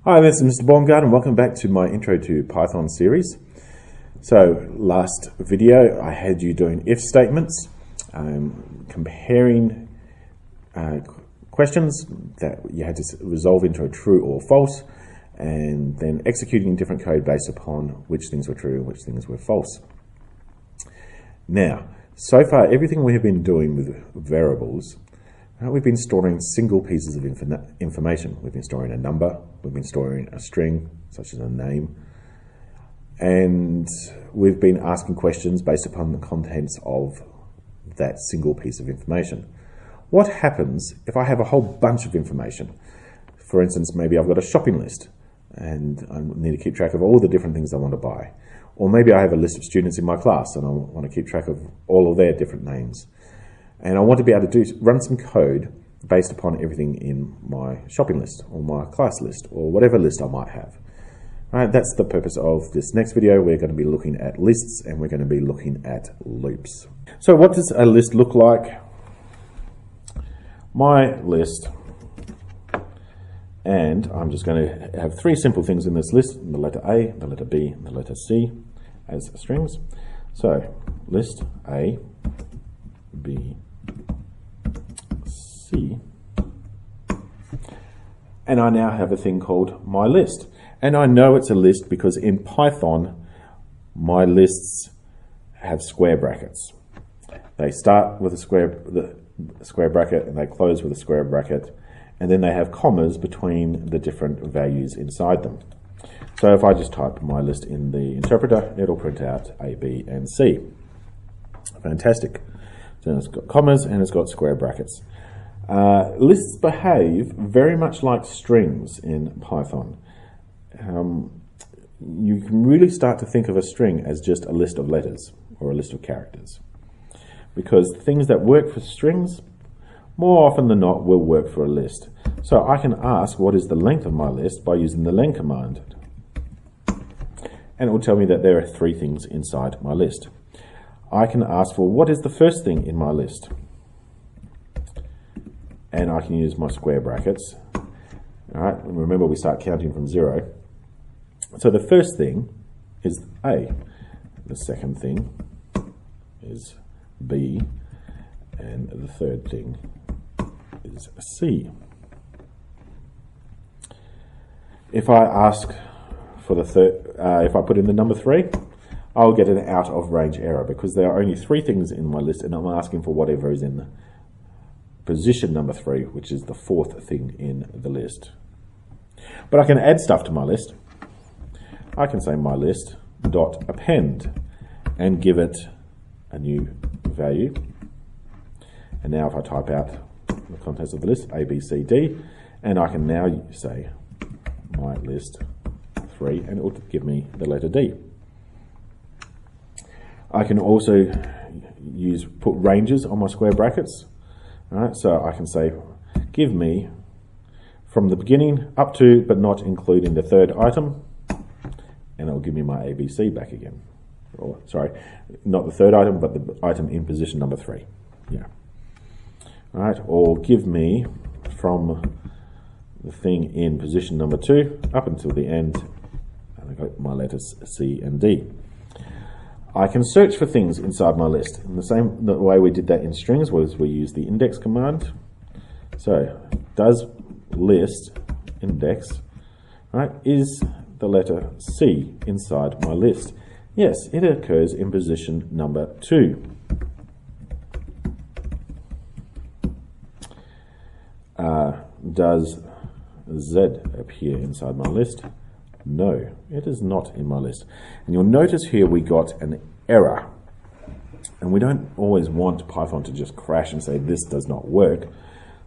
Hi, this is Mr. Baumgart and welcome back to my Intro to Python series. So last video I had you doing if statements, comparing questions that you had to resolve into a true or false, and then executing different code based upon which things were true and which things were false. Now, so far everything we have been doing with variables, we've been storing single pieces of information. We've been storing a number, we've been storing a string, such as a name, and we've been asking questions based upon the contents of that single piece of information. What happens if I have a whole bunch of information? For instance, maybe I've got a shopping list and I need to keep track of all the different things I want to buy. Or maybe I have a list of students in my class and I want to keep track of all of their different names. And I want to be able to run some code based upon everything in my shopping list or my class list or whatever list I might have. Right, that's the purpose of this next video. We're going to be looking at lists and we're going to be looking at loops. So what does a list look like? My list, and I'm just going to have three simple things in this list: the letter A, the letter B, and the letter C as strings. So list A, B, C, and I now have a thing called my list. And I know it's a list because in Python, my lists have square brackets. They start with a square bracket and they close with a square bracket, and then they have commas between the different values inside them. So if I just type my list in the interpreter, it'll print out A, B, and C. Fantastic. Then it's got commas and it's got square brackets. Lists behave very much like strings in Python. You can really start to think of a string as just a list of letters or a list of characters, because things that work for strings more often than not will work for a list. So I can ask what is the length of my list by using the len command, and it will tell me that there are three things inside my list. I can ask for what is the first thing in my list, and I can use my square brackets. All right, remember we start counting from 0. So the first thing is A, the second thing is B, and the third thing is C. If I ask for the third, if I put in the number 3, I'll get an out of range error because there are only 3 things in my list and I'm asking for whatever is in position number 3, which is the 4th thing in the list. But I can add stuff to my list. I can say my list dot append and give it a new value. And now if I type out the contents of the list, A, B, C, D, and I can now say my list 3 and it will give me the letter D. I can also put ranges on my square brackets. All right, so I can say, give me from the beginning up to, but not including the third item, and it'll give me my ABC back again. Or, sorry, not the third item, but the item in position number 3. Yeah. All right, or give me from the thing in position number 2 up until the end, and I got my letters C and D. I can search for things inside my list. And the way we did that in strings was we used the index command. So, does list index, right, is the letter C inside my list? Yes, it occurs in position number 2. Does Z appear inside my list? No, it is not in my list. And you'll notice here we got an error. And we don't always want Python to just crash and say this does not work.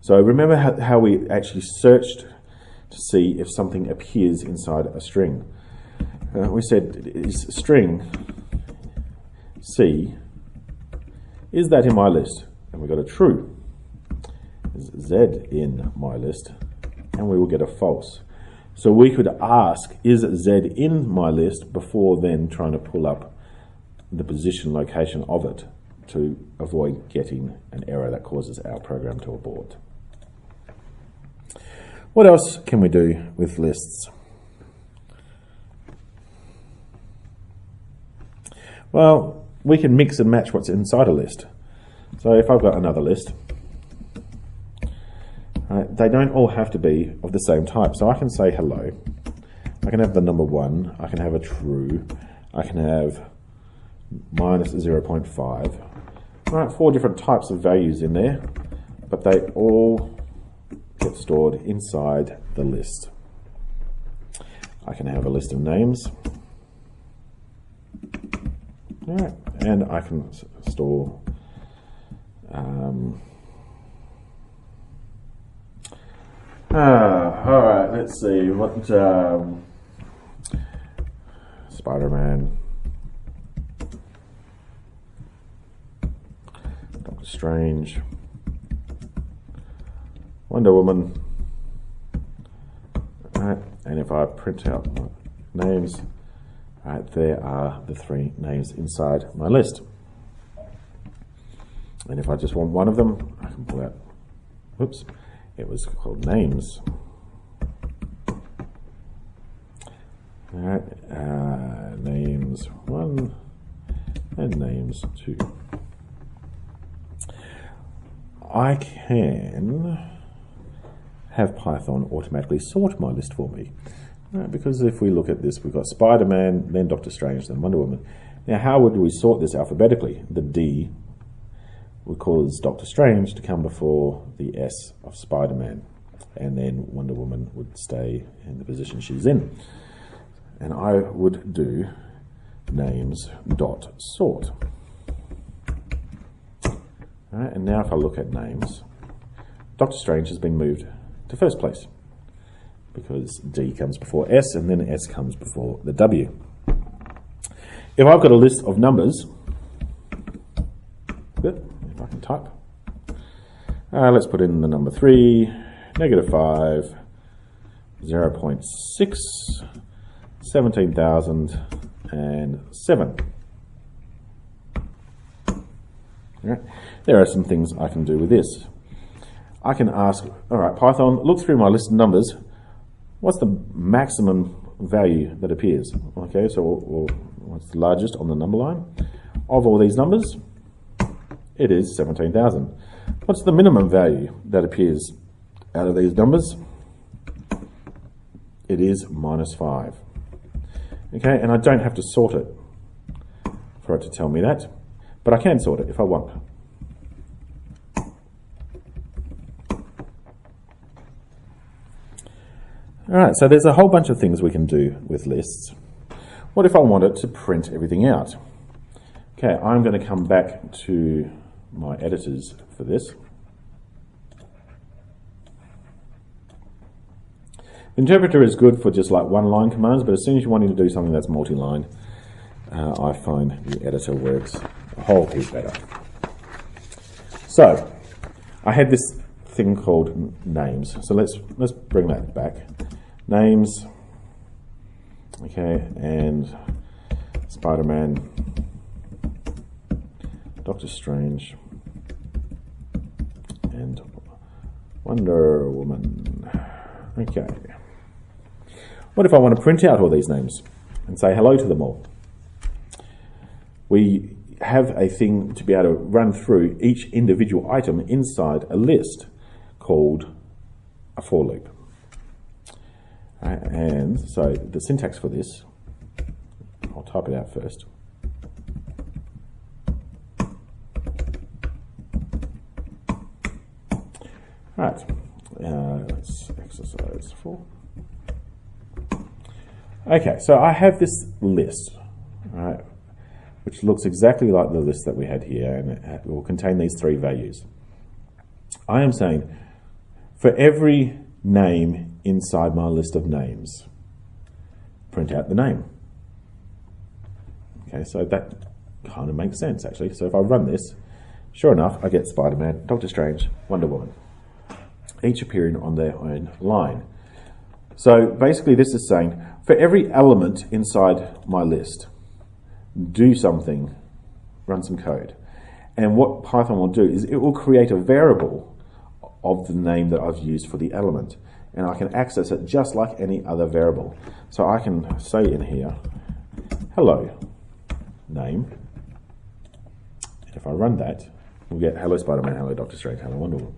So remember how we actually searched to see if something appears inside a string. We said, is string C, is that in my list? And we got a true. Is Z in my list? And we will get a false. So we could ask, is Z in my list, before then trying to pull up the position location of it to avoid getting an error that causes our program to abort. What else can we do with lists? Well, we can mix and match what's inside a list. So if I've got another list, they don't all have to be of the same type. So I can say hello. I can have the number 1. I can have a true. I can have minus 0.5. All right, 4 different types of values in there, but they all get stored inside the list. I can have a list of names. All right, and I can store all right, let's see what Spider-Man, Doctor Strange, Wonder Woman. All right, and if I print out my names, right, there are the 3 names inside my list. And if I just want one of them, I can pull out, whoops, it was called names. All right, names 1 and names 2. I can have Python automatically sort my list for me. Right, because if we look at this, we've got Spider-Man, then Doctor Strange, then Wonder Woman. Now, how would we sort this alphabetically? The D would cause Doctor Strange to come before the S of Spider-Man, and then Wonder Woman would stay in the position she's in. And I would do names dot sort. All right, and now if I look at names, Doctor Strange has been moved to first place because D comes before S and then S comes before the W. If I've got a list of numbers, if I can type, let's put in the number 3, -5, 0.6, 17,007. Right. There are some things I can do with this. I can ask, all right, Python, look through my list of numbers. What's the maximum value that appears? Okay, so what's the largest on the number line? Of all these numbers, it is 17,000. What's the minimum value that appears out of these numbers? It is -5. Okay, and I don't have to sort it for it to tell me that, but I can sort it if I want. All right, so there's a whole bunch of things we can do with lists. What if I wanted to print everything out? Okay, I'm going to come back to my editors for this. The interpreter is good for just like one-line commands, but as soon as you're wanting to do something that's multi-line, I find the editor works a whole heap better. So, I had this thing called names. So let's bring that back. Names, okay, and Spider-Man, Doctor Strange, and Wonder Woman. Okay. What if I want to print out all these names and say hello to them all? We have a thing to be able to run through each individual item inside a list called a for loop. And so the syntax for this, I'll type it out first. Right, that's exercise 4. Okay, so I have this list, right, which looks exactly like the list that we had here, and it will contain these 3 values. I am saying for every name inside my list of names, print out the name. Okay, so that kind of makes sense actually. So if I run this, sure enough, I get Spider-Man, Doctor Strange, Wonder Woman, each appearing on their own line. So basically this is saying for every element inside my list, do something, run some code. And what Python will do is it will create a variable of the name that I've used for the element, and I can access it just like any other variable. So I can say in here, hello, name, if I run that, we'll get hello Spider-Man, hello Dr. Strange, hello Wonder Woman.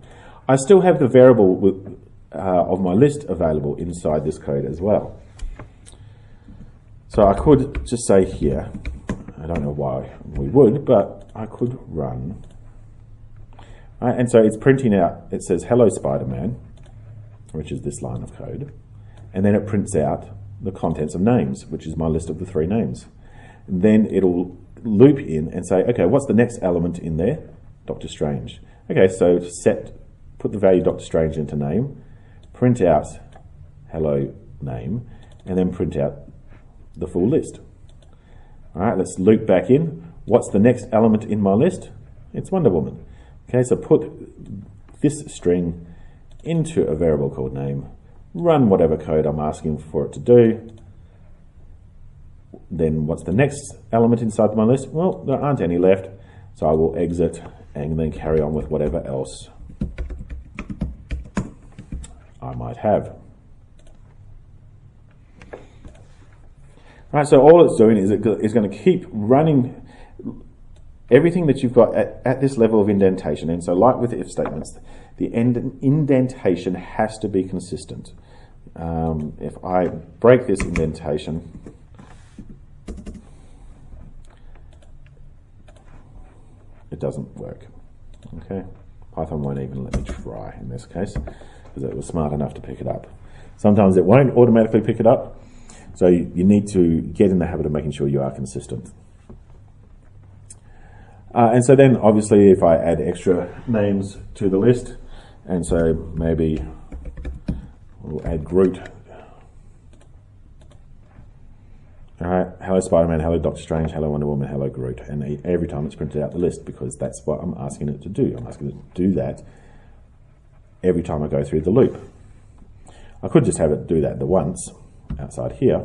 I still have the variable of my list available inside this code as well. So I could just say here, I don't know why we would, but I could run. And so it's printing out, it says hello Spider-Man, which is this line of code, and then it prints out the contents of names, which is my list of the 3 names. And then it'll loop in and say, okay, what's the next element in there? Dr. Strange. Okay, so put the value Dr. Strange into name, print out hello name, and then print out the full list. All right, let's loop back in. What's the next element in my list? It's Wonder Woman. Okay, so put this string into a variable called name, run whatever code I'm asking for it to do. Then what's the next element inside my list? Well, there aren't any left, so I will exit and then carry on with whatever else I might have. Right, so all it's doing is it's going to keep running everything that you've got at this level of indentation. And so like with if statements, the indentation has to be consistent. If I break this indentation, it doesn't work. Okay, Python won't even let me try in this case because it was smart enough to pick it up. Sometimes it won't automatically pick it up, so you need to get in the habit of making sure you are consistent. And so then obviously if I add extra names to the list, and so maybe we'll add Groot. Alright, hello Spider-Man, hello Dr. Strange, hello Wonder Woman, hello Groot. And every time it's printed out the list because that's what I'm asking it to do. I'm asking it to do that every time I go through the loop. I could just have it do that the once outside here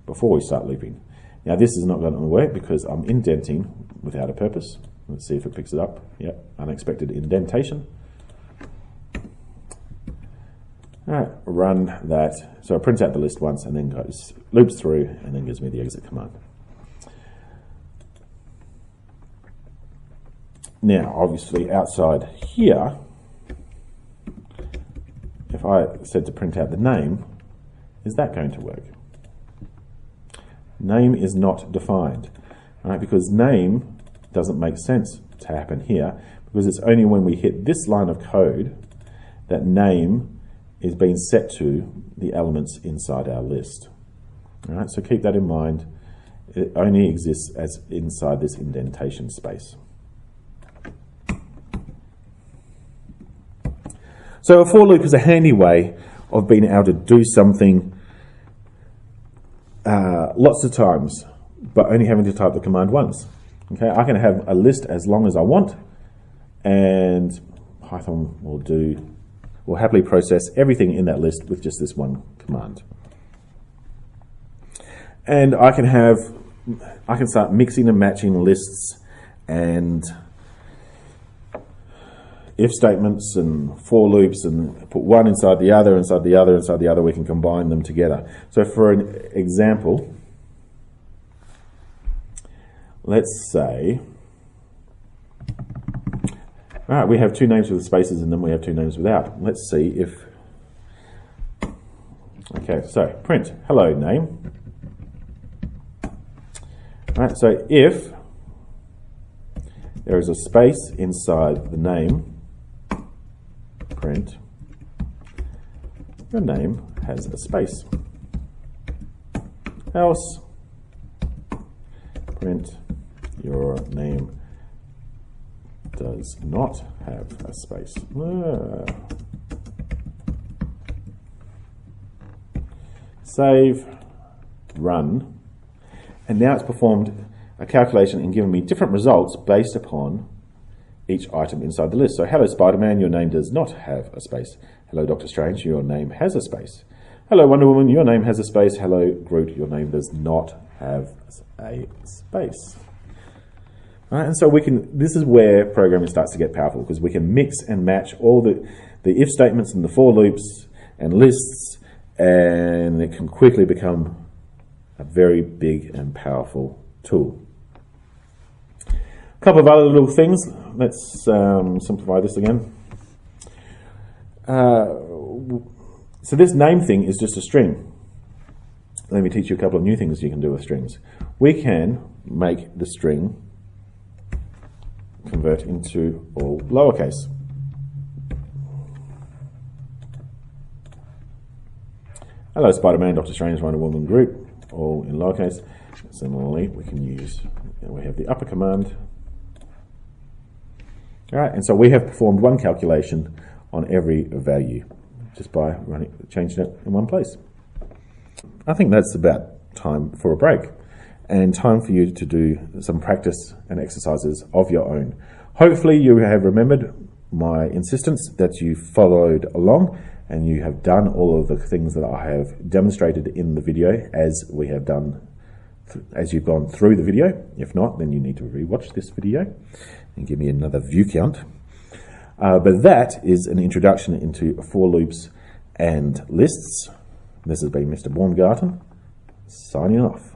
before we start looping. Now this is not going to work because I'm indenting without a purpose. Let's see if it picks it up. Yep, unexpected indentation. All right, run that. So it prints out the list once and then loops through and then gives me the exit command. Now, obviously outside here, if I said to print out the name, is that going to work? Name is not defined, right? Because name doesn't make sense to happen here because it's only when we hit this line of code that name is being set to the elements inside our list. All right, so keep that in mind. It only exists as inside this indentation space. So a for loop is a handy way of being able to do something lots of times, but only having to type the command once. Okay, I can have a list as long as I want, and Python will happily process everything in that list with just this one command. And I can start mixing and matching lists and if statements and for loops and put one inside the other, inside the other, inside the other. We can combine them together. So for an example, let's say, all right, we have 2 names with spaces and then we have 2 names without. Let's see if, okay, so print hello name. All right, so if there is a space inside the name, print your name has a space. Else, print your name does not have a space. Save, run, and now it's performed a calculation and given me different results based upon each item inside the list. So hello Spider-Man, your name does not have a space. Hello Dr. Strange, your name has a space. Hello Wonder Woman, your name has a space. Hello Groot, your name does not have a space. All right, and so this is where programming starts to get powerful because we can mix and match all the if statements and the for loops and lists, and it can quickly become a very big and powerful tool. A couple of other little things. Let's simplify this again. So this name thing is just a string. Let me teach you a couple of new things you can do with strings. We can make the string convert into all lowercase. Hello Spider-Man, Dr. Strange, Wonder Woman group, all in lowercase. Similarly, we have the upper command. All right, and so we have performed one calculation on every value just by changing it in one place. I think that's about time for a break and time for you to do some practice and exercises of your own. Hopefully you have remembered my insistence that you followed along and you have done all of the things that I have demonstrated in the video as we have done, as you've gone through the video. If not, then you need to rewatch this video and give me another view count. But that is an introduction into for loops and lists. This has been Mr. Baumgarten, signing off.